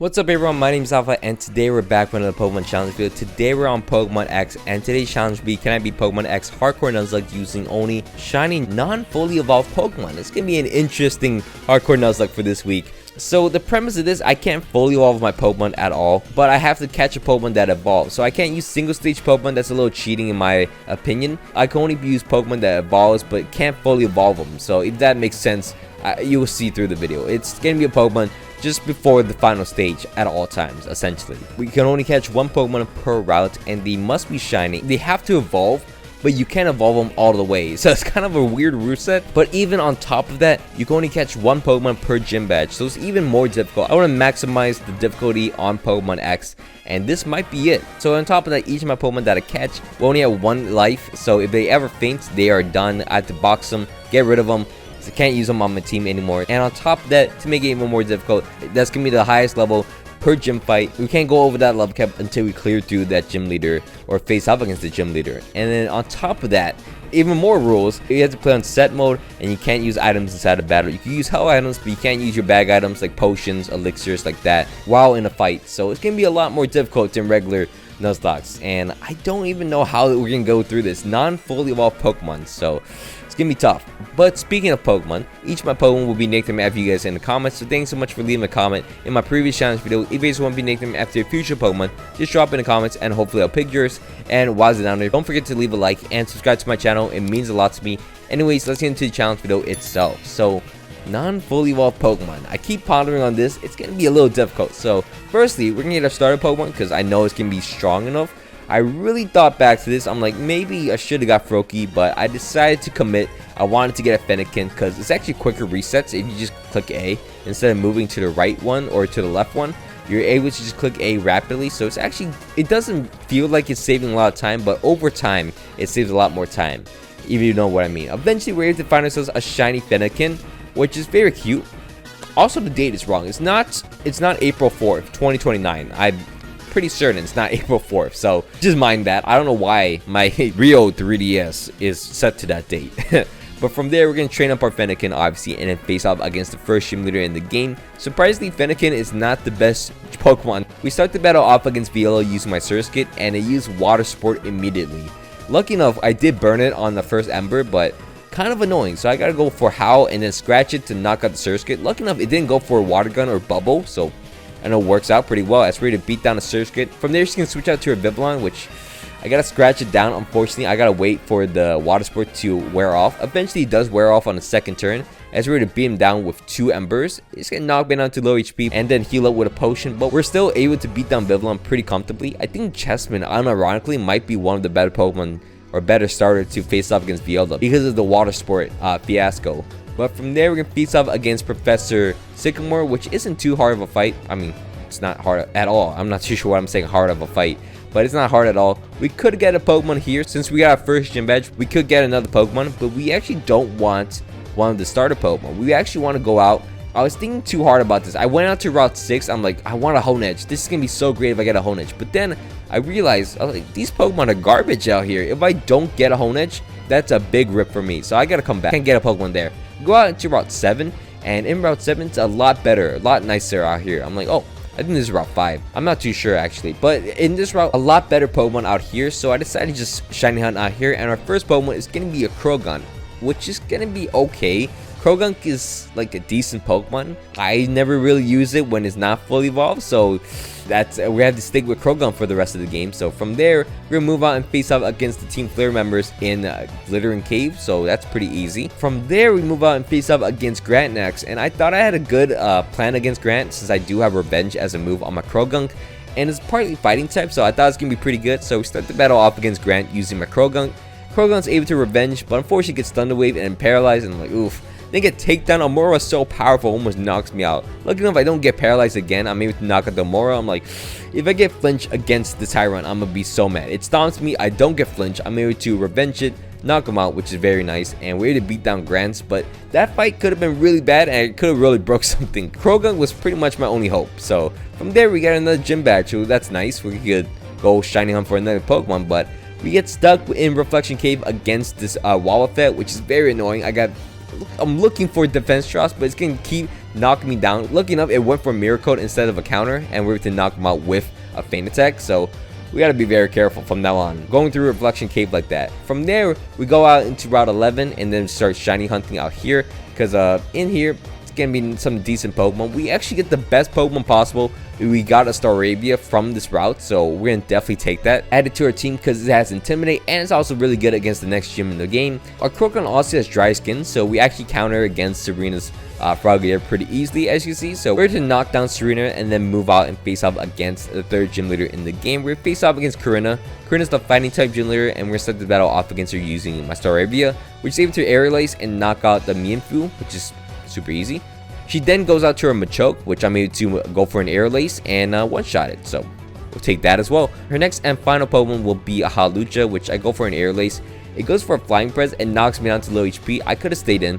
What's up everyone, my name is Alpha and today we're back with another Pokemon challenge video. Today we're on Pokemon X and today's challenge will be, can I beat Pokemon X hardcore Nuzlocke using only shiny non-fully evolved Pokemon? It's going to be an interesting hardcore Nuzlocke for this week. So the premise of this, I can't fully evolve my Pokemon at all, but I have to catch a Pokemon that evolves. So I can't use single stage Pokemon, that's a little cheating in my opinion. I can only use Pokemon that evolves but can't fully evolve them. So if that makes sense, you will see through the video. It's going to be a Pokemon just before the final stage at all times, essentially. We can only catch one Pokemon per route and they must be shiny. They have to evolve, but you can't evolve them all the way. So it's kind of a weird rule set. But even on top of that, you can only catch one Pokemon per gym badge. So it's even more difficult. I want to maximize the difficulty on Pokemon X, and this might be it. So on top of that, each of my Pokemon that I catch will only have one life. So if they ever faint, they are done. I have to box them, get rid of them. So I can't use them on my team anymore. And on top of that, to make it even more difficult, that's gonna be the highest level per gym fight. We can't go over that level cap until we clear through that gym leader or face off against the gym leader. And then on top of that, even more rules. You have to play on set mode and you can't use items inside a battle. You can use hell items, but you can't use your bag items like potions, elixirs like that while in a fight. So it's gonna be a lot more difficult than regular Nuzlocke, and I don't even know how we're gonna go through this non-fully evolved Pokemon, so it's gonna be tough. But speaking of Pokemon, each of my Pokemon will be nicknamed after you guys in the comments, so thanks so much for leaving a comment in my previous challenge video. If you guys want to be nicknamed after your future Pokemon, just drop in the comments and hopefully I'll pick yours. And while it's down there, don't forget to leave a like and subscribe to my channel, it means a lot to me. Anyways, let's get into the challenge video itself. So non-fully evolved Pokemon, I keep pondering on this. It's gonna be a little difficult. So firstly, we're gonna get our starter Pokemon because I know it's gonna be strong enough. I really thought back to this. I'm like, maybe I should have got Froakie, but I decided to commit. I wanted to get a Fennekin because it's actually quicker resets if you just click A instead of moving to the right one or to the left one. You're able to just click A rapidly, so it's actually, it doesn't feel like it's saving a lot of time, but over time it saves a lot more time, if you know what I mean. Eventually we're able to find ourselves a shiny Fennekin, which is very cute. Also, the date is wrong. It's not April 4th 2029. I'm pretty certain it's not April 4th, so just mind that. I don't know why my Rio 3DS is set to that date. But from there, we're going to train up our Fennekin, obviously, and then face off against the first gym leader in the game. Surprisingly, Fennekin is not the best Pokemon. We start the battle off against Viela using my Surskit, and it used Water Sport immediately. Lucky enough, I did burn it on the first Ember, but kind of annoying, so I gotta go for Howl and then scratch it to knock out the Surskit. Lucky enough, it didn't go for a Water Gun or Bubble, so I know it works out pretty well. It's ready to beat down the Surskit. From there, she can switch out to her Vivillon, which I gotta scratch it down. Unfortunately, I gotta wait for the Water Sport to wear off. Eventually, it does wear off on the second turn. As we're ready to beat him down with 2 Embers, it's gonna knock me down to low HP and then heal up with a potion. But we're still able to beat down Vivillon pretty comfortably. I think Chessman, unironically, might be one of the better Pokemon or better starter to face off against Viola because of the Water Sport fiasco. But from there, we're gonna face off against Professor Sycamore, which isn't too hard of a fight. I mean, it's not hard at all. I'm not too sure what I'm saying hard of a fight, but it's not hard at all. We could get a Pokemon here. Since we got our first gym badge, we could get another Pokemon, but we actually don't want one of the starter Pokemon. We actually want to go out. I was thinking too hard about this. I went out to Route 6. I'm like, I want a Honedge. This is going to be so great if I get a Honedge. But then I realized, I was like, these Pokemon are garbage out here. If I don't get a Honedge, that's a big rip for me. So I got to come back and get a Pokemon there. Go out to Route 7. And in Route 7, it's a lot better, a lot nicer out here. I'm like, oh, I think this is Route 5. I'm not too sure, actually. But in this route, a lot better Pokemon out here. So I decided to just shiny hunt out here. And our first Pokemon is going to be a Croagunk, which is going to be okay. Croagunk is like a decent Pokemon. I never really use it when it's not fully evolved, so that's we have to stick with Croagunk for the rest of the game. So from there, we're gonna move on and face off against the Team Flare members in Glittering Cave, so that's pretty easy. From there, we move on and face off against Grant next, and I thought I had a good plan against Grant since I do have Revenge as a move on my Croagunk, and it's partly fighting type, so I thought it was gonna be pretty good. So we start the battle off against Grant using my Croagunk. Croagunk's able to Revenge, but unfortunately gets Thunder Wave and paralyzed, and I'm like, oof. Then get Takedown. Amora is so powerful, almost knocks me out. Lucky enough, I don't get paralyzed again. I'm able to knock out the Amora. I'm like, if I get Flinch against the Tyrant, I'm gonna be so mad. It stomps me. I don't get Flinch. I'm able to Revenge it, knock him out, which is very nice. And we're able to beat down Grants, but that fight could have been really bad, and it could have really broke something. Croagunk was pretty much my only hope. So from there, we got another gym badge. So that's nice. We could go shiny hunt for another Pokemon, but we get stuck in Reflection Cave against this Wobbuffet, which is very annoying. I got I'm looking for defense drops, but it's gonna keep knocking me down. Lucky enough, it went for a mirror code instead of a counter, and we're able to knock him out with a feint attack. So we gotta be very careful from now on, going through reflection cave like that. From there, we go out into Route 11 and then start shiny hunting out here, because in here it's gonna be some decent Pokemon. We actually get the best Pokemon possible. We got a Staravia from this route, so we're gonna definitely take that, add it to our team because it has Intimidate, and it's also really good against the next gym in the game. Our Croagunk also has Dry Skin, so we actually counter against Serena's Frogadier pretty easily, as you see. So we're to knock down Serena and then move out and face off against the third gym leader in the game. We're face off against Karina. Karina's the fighting type gym leader, and we're set the battle off against her using my Staravia, which is able to Aerial Ace and knock out the Mienfoo, which is super easy. She then goes out to her Machoke, which I'm able to go for an Aerial Ace and one-shot it. So we'll take that as well. Her next and final Pokemon will be a Hawlucha, which I go for an Aerial Ace. It goes for a Flying Press and knocks me down to low HP. I could have stayed in.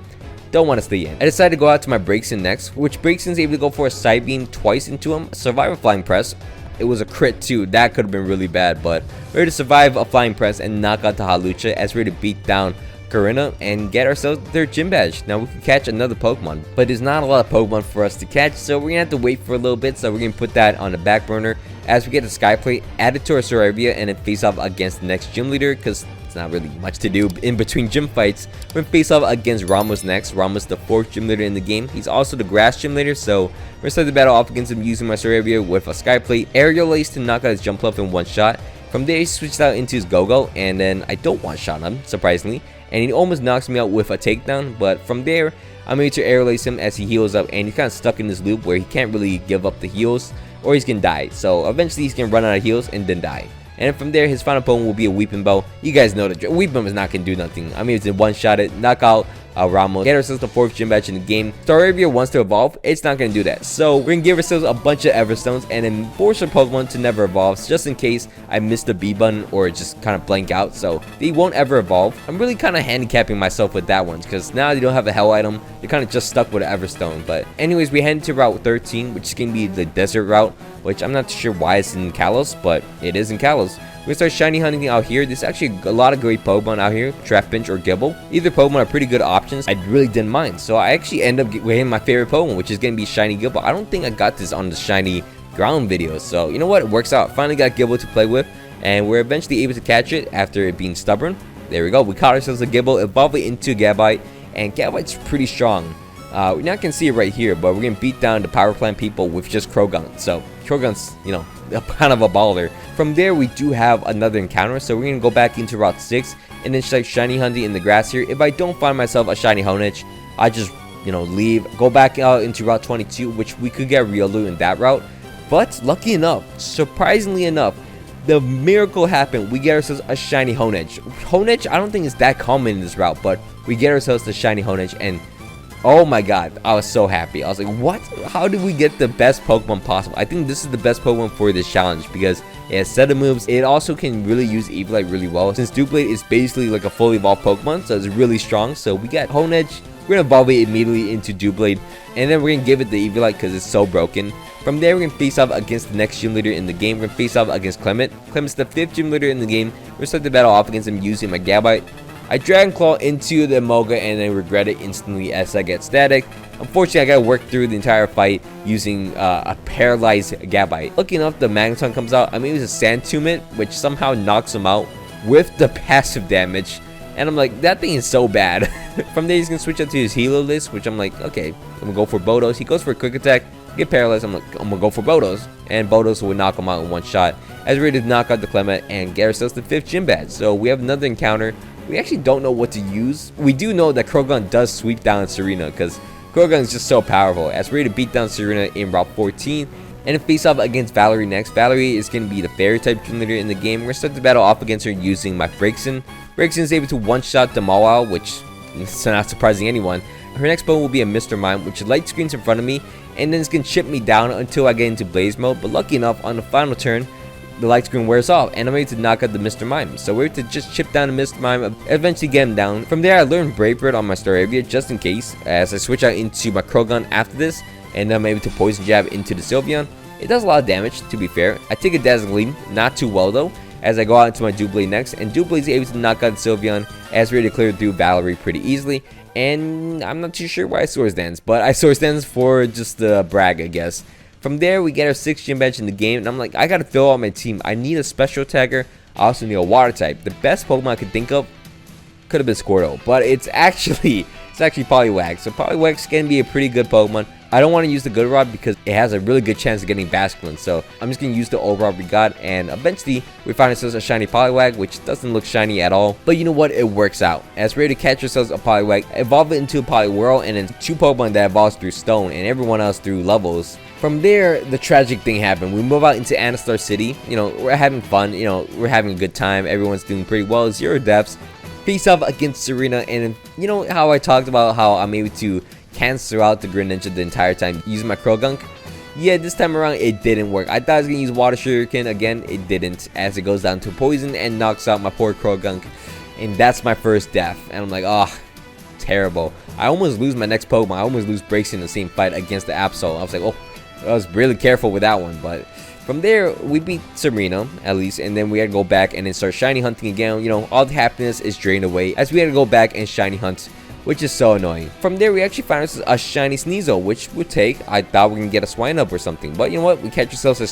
Don't want to stay in. I decided to go out to my Braixen next, which Braixen's able to go for a Side Beam twice into him, survive a Flying Press. It was a crit too. That could have been really bad, but we're to survive a Flying Press and knock out the Hawlucha as we're to beat down Karina and get ourselves their gym badge. Now we can catch another Pokemon, but there's not a lot of Pokemon for us to catch, so we're gonna have to wait for a little bit. So we're gonna put that on the back burner as we get the Sky Plate, add it to our Staravia, and then face off against the next gym leader because it's not really much to do in between gym fights. We're gonna face off against Ramos next. Ramos, the 4th gym leader in the game. He's also the grass gym leader, so we're gonna start the battle off against him using my Staravia with a Sky Plate, Aerial Ace to knock out his Jump Up in one shot. From there, he switched out into his Go-Go, and then I don't one-shot him, surprisingly, and he almost knocks me out with a takedown. But from there, I'm able to Aerial Ace him as he heals up, and he's kind of stuck in this loop where he can't really give up the heals, or he's gonna die. So eventually, he's gonna run out of heals and then die. And from there, his final Pokemon will be a Weeping Bell. You guys know that Weeping Bell is not gonna do nothing. I'm able to one-shot it, knock out Ramos, get ourselves the 4th gym badge in the game. Staravia wants to evolve, it's not going to do that. So we're going to give ourselves a bunch of Everstones and then force our Pokemon to never evolve, just in case I miss the B button or just kind of blank out, so they won't ever evolve. I'm really kind of handicapping myself with that one, because now they don't have a Hell item, they're kind of just stuck with an Everstone. But anyways, we head into Route 13, which is going to be the desert route, which I'm not sure why it's in Kalos, but it is in Kalos. We're gonna start shiny hunting out here. There's actually a lot of great Pokemon out here, Trapinch or Gibble. Either Pokemon are pretty good options. I really didn't mind, so I actually end up getting my favorite Pokemon, which is gonna be shiny Gibble. I don't think I got this on the shiny ground video, so you know what, it works out. Finally got Gibble to play with, and we're eventually able to catch it after it being stubborn. There we go, we caught ourselves a Gibble, evolve it into Gabite, and Gabite's pretty strong. We're not gonna see it right here, but we're gonna beat down the power plant people with just Croagunk. So Croagunk's, you know, kind of a baller. From there, we do have another encounter, so we're gonna go back into Route 6 and then start shiny hunting in the grass here. If I don't find myself a shiny Honedge, I just, you know, leave, go back out into Route 22, which we could get Riolu in that route. But lucky enough, surprisingly enough, the miracle happened. We get ourselves a shiny Honedge. Honedge, I don't think it's that common in this route, but we get ourselves the shiny Honedge, and oh my god, I was so happy. I was like, what? How did we get the best Pokemon possible? I think this is the best Pokemon for this challenge because it has set of moves. It also can really use Eviolite really well, since Doublade is basically like a fully evolved Pokemon, so it's really strong. So we got Honedge. We're gonna evolve it immediately into Doublade, and then we're gonna give it the Eviolite because it's so broken. From there, we're gonna face off against the next gym leader in the game. We're gonna face off against Clement. Clement's the 5th gym leader in the game. We're gonna start the battle off against him using my Gabite. I Dragon Claw into the Moga and then regret it instantly as I get static. Unfortunately, I gotta work through the entire fight using a paralyzed Gabite. Lucky enough, the Magneton comes out. I mean, it was a Sand Tumit, which somehow knocks him out with the passive damage. And I'm like, that thing is so bad. From there, he's gonna switch up to his Hilo list, which I'm like, okay, I'm gonna go for Bodos. He goes for a Quick Attack, get paralyzed. I'm like, I'm gonna go for Bodos, and Bodos will knock him out in one shot. As we're ready to knock out the Clement and get ourselves the 5th gym badge. So we have another encounter. We actually don't know what to use. We do know that Croagunk does sweep down Serena because Croagunk is just so powerful. As we're ready to beat down Serena in Route 14 and face off against Valerie next. Valerie is going to be the fairy type gym leader in the game. We're going to start the battle off against her using my Braixen. Braixen is able to one-shot the Mawile, which is not surprising anyone. Her next Pokemon will be a Mr. Mime, which light screens in front of me, and then it's going to chip me down until I get into Blaze mode. But lucky enough, on the final turn, the light screen wears off, and I'm able to knock out the Mr. Mime. So we're able to just chip down the Mr. Mime, eventually get him down. From there, I learned Brave Bird on my Staravia just in case, as I switch out into my Croagunk after this, and then I'm able to Poison Jab into the Sylveon. It does a lot of damage, to be fair. I take a Dazzling Gleam, not too well though, as I go out into my Doublade next, and Doublade is able to knock out the Sylveon as we're able to clear through Valerie pretty easily. And I'm not too sure why I Swords Dance, but I Swords Dance for just the brag, I guess. From there, we get our 6th gym badge in the game, and I'm like, I gotta fill out my team. I need a special attacker. I also need a water type. The best Pokemon I could think of could have been Squirtle, but it's actually Poliwag. So Poliwag's gonna be a pretty good Pokemon. I don't want to use the Good Rod because it has a really good chance of getting Basculin, so I'm just gonna use the old rod we got, and eventually we find ourselves a shiny Poliwag, which doesn't look shiny at all, but you know what, it works out. As we're ready to catch ourselves a Poliwag, evolve it into a Poliwhirl, and then 2 Pokemon that evolves through Stone, and everyone else through levels. From there, the tragic thing happened. We move out into Anastar City. You know, we're having fun. You know, we're having a good time. Everyone's doing pretty well. 0 deaths. Face off against Serena, and you know how I talked about how I'm able to cancel out the Greninja the entire time using my Krogunk? Yeah, this time around it didn't work. I thought I was gonna use Water Shuriken again. It didn't, as it goes down to poison and knocks out my poor Krogunk, and that's my first death. And I'm like, oh, terrible. I almost lose my next Pokemon. I almost lose Braixen in the same fight against the Absol. I was like, oh, I was really careful with that one, but from there, we beat Serena, at least, and then we had to go back and then start shiny hunting again. You know, all the happiness is drained away as we had to go back and shiny hunt, which is so annoying. From there, we actually found ourselves a shiny Sneasel, which would take. I thought we were gonna get a Swinub or something, but you know what? We catch ourselves a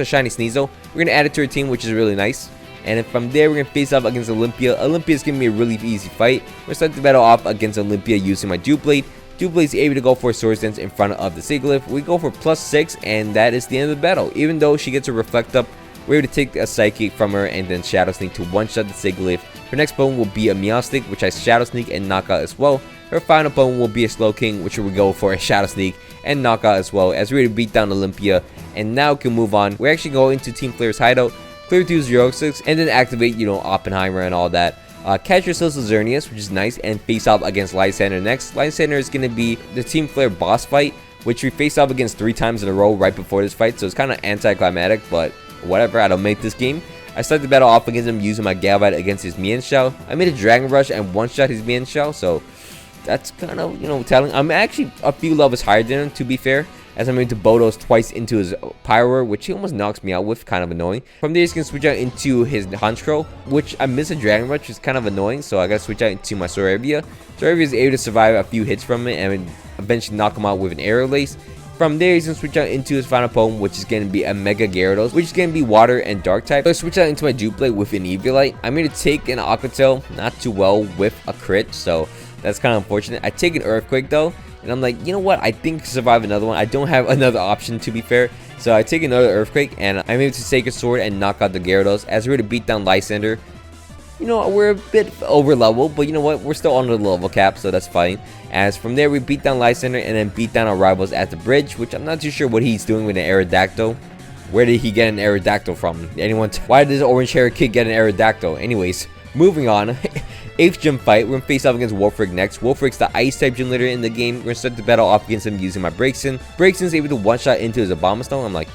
shiny Sneasel. We're gonna add it to our team, which is really nice. And then from there, we're gonna face off against Olympia. Olympia's giving me a really easy fight. We're starting to battle off against Olympia using my Doublade. Doublade's able to go for a Swords Dance in front of the Sigilyph. We go for +6, and that is the end of the battle. Even though she gets a Reflect Up, we're able to take a Psychic from her and then Shadow Sneak to one-shot the Sigilyph. Her next Pokemon will be a Meowstic, which I Shadow Sneak and knock out as well. Her final Pokemon will be a Slowking, which we go for a Shadow Sneak and knock out as well, as we're able to beat down Olympia. And now we can move on. We're actually going into Team Flare's hideout, clear 2 Xerxes, and then activate, you know, Oppenheimer and all that. Catch yourselves a Xerneas, which is nice, and face off against Lysander next. Lysander is going to be the Team Flare boss fight, which we face off against 3 times in a row right before this fight, so it's kind of anticlimactic, but whatever, I don't make this game. I started the battle off against him using my Galvite against his Mienshao. I made a Dragon Rush and one-shot his Mienshao, so that's kind of, you know, telling. I'm actually a few levels higher than him, to be fair, as I'm into Bodos twice into his Pyro, which he almost knocks me out with, kind of annoying. From there, he's going to switch out into his Honchkrow, which I miss a Dragon Rush, which is kind of annoying, so I got to switch out into my Sorabia. Sorabia is able to survive a few hits from it and eventually knock him out with an Aerial Lace. From there, he's going to switch out into his final Pokemon, which is going to be a Mega Gyarados, which is going to be Water and Dark type. So I switch out into my Doublade with an Eviolite. I'm going to take an Aqua Tail, not too well with a crit, so that's kind of unfortunate. I take an Earthquake though, and I'm like, you know what, I think I can survive another one. I don't have another option, to be fair, so I take another Earthquake, and I'm able to Sacred Sword and knock out the Gyarados as we're to beat down Lysander. You know, we're a bit over level, but you know what, we're still under the level cap, so that's fine. As from there, we beat down Lysander and then beat down our rivals at the bridge, which I'm not too sure what he's doing with an Aerodactyl. Where did he get an Aerodactyl from? Anyone? Why did this orange hair kid get an Aerodactyl? Anyways, moving on. 8th gym fight, we're going to face off against Wolfrig next. Wolfrig's the ice type gym leader in the game. We're going to start the battle off against him using my Braixen. Braixen's able to one-shot into his Abomasnow. I'm like,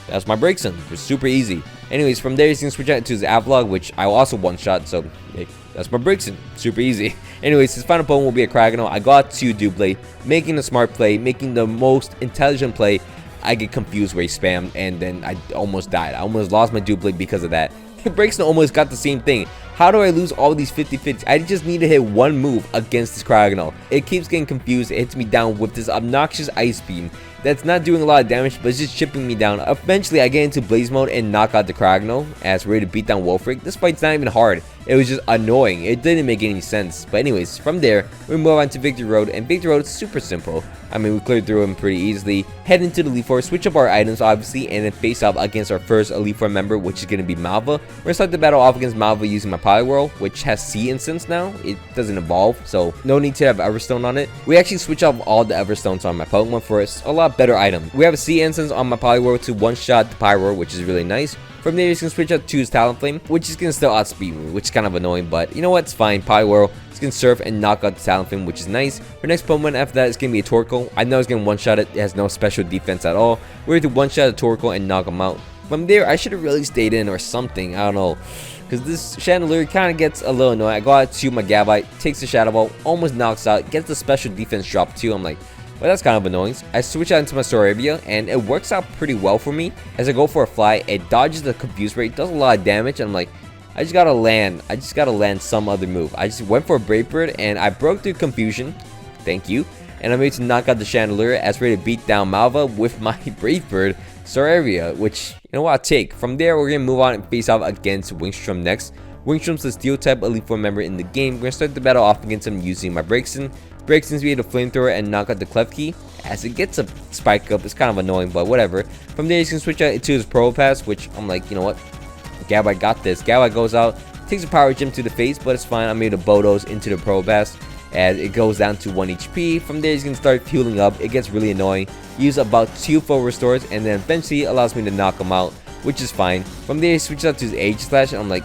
that's my Braixen. It's super easy. Anyways, from there, he's going to switch out into his Avalog, which I will also one-shot, so hey, that's my Braixen. Super easy. Anyways, his final Pokemon will be a Cragano. I got 2 Doublade, making a smart play, making the most intelligent play. I get confused where he spammed, and then I almost died. I almost lost my Doublade because of that. Braixen almost got the same thing. How do I lose all these 50-50s? I just need to hit one move against this Cryogonal. It keeps getting confused. It hits me down with this obnoxious Ice Beam that's not doing a lot of damage, but it's just chipping me down. Eventually, I get into Blaze Mode and knock out the Cryogonal as we're ready to beat down Wolfrig. This fight's not even hard. It was just annoying. It didn't make any sense. But anyways, from there, we move on to Victory Road, and Victory Road is super simple. I mean, we cleared through him pretty easily. Head into the Elite Four, switch up our items, obviously, and then face off against our first Elite Four member, which is going to be Malva. We're going to start the battle off against Malva using my Poliwhirl, which has Sea Incense now. It doesn't evolve, so no need to have Everstone on it. We actually switch off all the Everstones on my Pokemon for a lot better item. We have a Sea Incense on my Poliwhirl to one-shot the Pyro, which is really nice. From there, you can switch out to his Talonflame, which is going to still outspeed me, which is kind of annoying, but you know what, it's fine. Poliwhirl is going to surf and knock out the Talonflame, which is nice. Our next Pokemon after that is going to be a Torkoal. I know it's going to one-shot it. It has no special defense at all. We're going to one-shot a Torkoal and knock him out. From there, I should have really stayed in or something. I don't know. Because this Chandelier kind of gets a little annoying. I go out to my Gabite, takes the Shadow Ball, almost knocks out, gets the special defense drop too. I'm like, well, that's kind of annoying. I switch out into my Sorabia, and it works out pretty well for me. As I go for a fly, it dodges the Confuse Ray, does a lot of damage, and I'm like, I just gotta land some other move. I just went for a Brave Bird and I broke through confusion. Thank you. And I'm able to knock out the Chandelier as ready to beat down Malva with my Brave Bird Soraria, which, you know what, I'll take. From there, we're gonna move on and face off against Wingstrom next. Wingstrom's the Steel type Elite Four member in the game. We're gonna start the battle off against him using my Breakson. Breakson's be able to Flamethrower and knock out the Klefki. As it gets a spike up, it's kind of annoying, but whatever. From there, he's gonna switch out to his Pro Pass, which I'm like, you know what? Gabite got this. Gabite goes out, takes a Power Gem to the face, but it's fine. I'm able to Bodos into the Pro Pass as it goes down to 1 HP. From there, he's gonna start fueling up. It gets really annoying. Use about 2 full restores, and then eventually allows me to knock him out, which is fine. From there, he switches out to his Age Slash, and I'm like,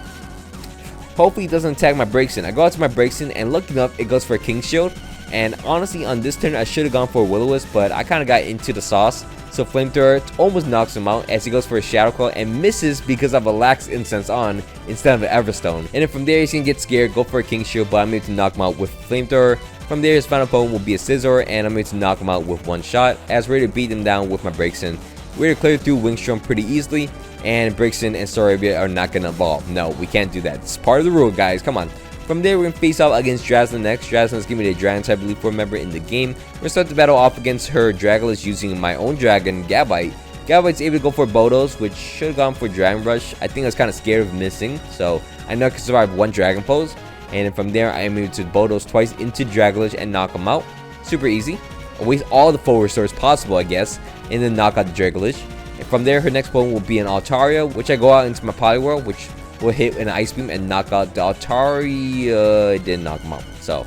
hopefully he doesn't attack my Breakson. I go out to my Breakson, and looking up, it goes for a King Shield. And honestly, on this turn, I should have gone for a Will-O-Wisp, but I kind of got into the sauce. So Flamethrower almost knocks him out as he goes for a Shadow Claw and misses because of a Lax Incense on instead of an Everstone. And then from there, he's going to get scared, go for a King Shield, but I'm able to knock him out with Flamethrower. From there, his final opponent will be a Scizor, and I'm able to knock him out with one shot as we're ready to beat him down with my Breakson. We're going to clear through Wingstrom pretty easily, and Breakson and Soraria are not going to evolve. No, we can't do that. It's part of the rule, guys. Come on. From there, we're going to face off against Draslin next. Draslin is giving me the Dragon type Elite Four member in the game. We're going to start the battle off against her Dragalus using my own Dragon, Gabite. Gabite's able to go for Bodos, which should have gone for Dragon Rush. I think I was kind of scared of missing, so I know I can survive one Dragon Pose. And then from there, I am able to Bodos twice into Dragalus and knock him out. Super easy. I waste all the full restores possible, I guess, and then knock out the Dragalus. And from there, her next opponent will be an Altaria, which I go out into my Poliwhirl, which will hit an Ice Beam and knock out the Altaria. It didn't knock him out. So,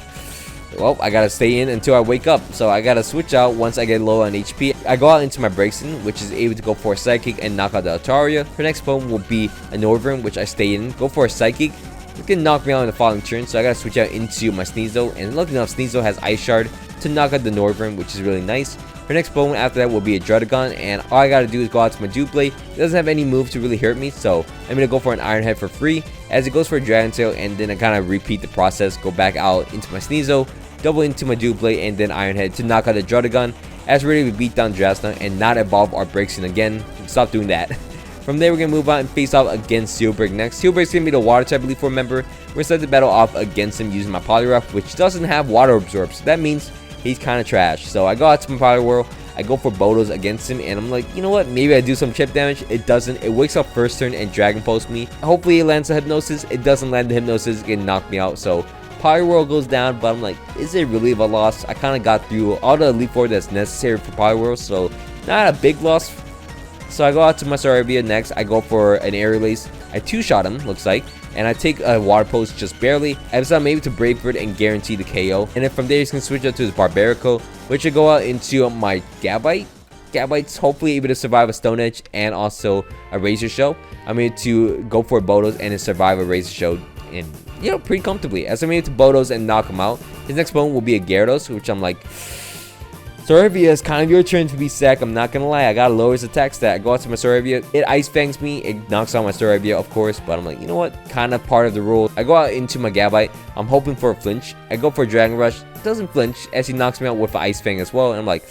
well, I gotta stay in until I wake up. So I gotta switch out once I get low on HP. I go out into my Breakson, which is able to go for a Psychic and knock out the Altaria. Her next opponent will be a Northern, which I stay in. Go for a Psychic. It's gonna knock me out in the following turn, so I gotta switch out into my Sneasel. And looking up, Sneasel has Ice Shard to knock out the Northern, which is really nice. Her next opponent after that will be a Druddigon, and all I gotta do is go out to my Doublade. It doesn't have any move to really hurt me, so I'm gonna go for an Iron Head for free as it goes for a Dragon Tail, and then I kind of repeat the process. Go back out into my Sneasel, double into my Doublade, and then Iron Head to knock out the Druddigon as we're ready to beat down Drasna and not evolve our Breakson again. Stop doing that. From there, we're gonna move on and face off against Steelbreak next. Steelbreak's gonna be the Water type Elite Four member. We're gonna start the battle off against him using my Poliwrath, which doesn't have Water Absorb, so that means he's kind of trash. So I go out to my Poliwhirl, I go for Bodos against him, and I'm like, you know what, maybe I do some chip damage. It doesn't. It wakes up first turn and Dragon Pulse me. Hopefully it lands a Hypnosis. It doesn't land the Hypnosis, it can knock me out. So Poliwhirl goes down, but I'm like, is it really of a loss? I kind of got through all the Elite Four that's necessary for Poliwhirl, so not a big loss. So I go out to my Soraria next. I go for an Aerial Ace. I two-shot him, looks like, and I take a Water Pulse just barely, as I'm able to Brave Bird and guarantee the KO. And then from there, he's going to switch out to his Barbarico, which will go out into my Gabite. Gabite's hopefully able to survive a Stone Edge and also a Razor Shell. I'm able to go for Bodos and survive a Razor Shell, and, you know, pretty comfortably. As I'm able to Bodos and knock him out, his next opponent will be a Gyarados, which I'm like, Soraria, it's kind of your turn to be sacked. I'm not gonna lie, I gotta lower his attack stat. I go out to my Soraria, it Ice Fangs me, it knocks out my Soraria, of course, but I'm like, you know what, kind of part of the rule. I go out into my Gabite, I'm hoping for a flinch. I go for a Dragon Rush, it doesn't flinch, as he knocks me out with an Ice Fang as well, and I'm like,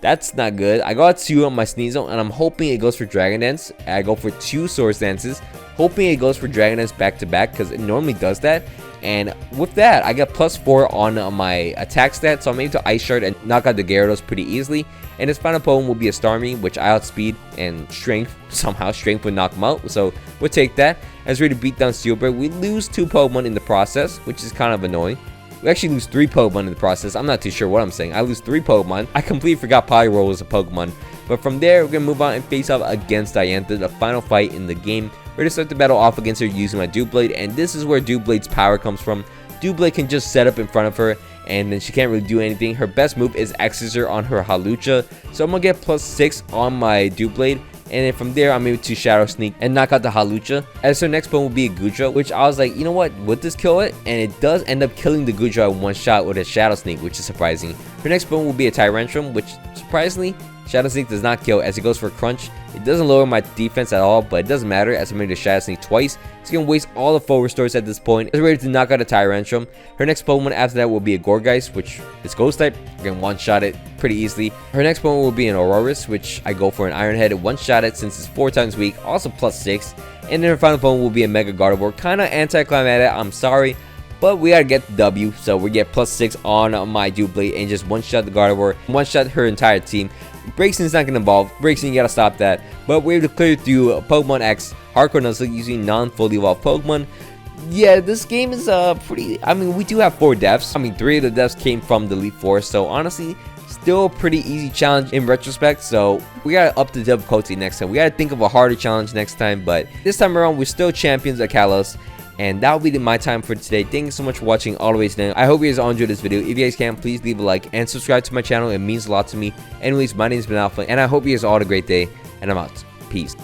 that's not good. I go out to my Sneasel, and I'm hoping it goes for Dragon Dance. I go for 2 Swords Dances, hoping it goes for Dragon Dance back to back, because it normally does that. And with that, I got +4 on my attack stat, so I'm able to Ice Shard and knock out the Gyarados pretty easily. And his final opponent will be a Starmie, which I outspeed, and Strength, somehow Strength would knock him out. So we'll take that. As we're ready to beat down Steelbreak, we lose 2 Pokemon in the process, which is kind of annoying. We actually lose 3 Pokemon in the process. I'm not too sure what I'm saying. I lose 3 Pokemon. I completely forgot Poliwhirl was a Pokemon. But from there, we're going to move on and face off against Diantha, the final fight in the game. We're going to start the battle off against her using my Doublade, and this is where Doublade's power comes from. Doublade can just set up in front of her, and then she can't really do anything. Her best move is X-Scissor on her Halucha, so I'm going to get +6 on my Doublade, and then from there, I'm able to Shadow Sneak and knock out the Halucha. As her next one will be a Gudra, which I was like, you know what, would this kill it? And it does end up killing the Gudra in one shot with a Shadow Sneak, which is surprising. Her next one will be a Tyrantrum, which surprisingly, Shadow Sneak does not kill as it goes for Crunch. It doesn't lower my defense at all, but it doesn't matter as I'm ready to Shadow Sneak twice. It's going to waste all the full restores at this point. It's ready to knock out a Tyrantrum. Her next Pokemon after that will be a Gourgeist, which is Ghost type. We're going to one-shot it pretty easily. Her next Pokemon will be an Aurorus, which I go for an Iron Head, one-shot it since it's 4 times weak, also +6. And then her final Pokemon will be a Mega Gardevoir. Kind of anticlimactic, I'm sorry. But we gotta get the W, so we get +6 on my Doublade and just one-shot the Gardevoir, one-shot her entire team. Braixen's not gonna evolve. Braixen, you gotta stop that. But we're able to clear through Pokemon X Hardcore Nuzlocke using non-fully evolved Pokemon. Yeah, this game is pretty. I mean, we do have 4 deaths. I mean, 3 of the deaths came from the Elite Four, so honestly, still a pretty easy challenge in retrospect. So we gotta up the difficulty next time. We gotta think of a harder challenge next time. But this time around, we're still champions at Kalos. And that'll be my time for today. Thank you so much for watching all the way to the end. I hope you guys all enjoyed this video. If you guys can, please leave a like and subscribe to my channel. It means a lot to me. Anyways, my name has been Alpha, and I hope you guys all had a great day. And I'm out. Peace.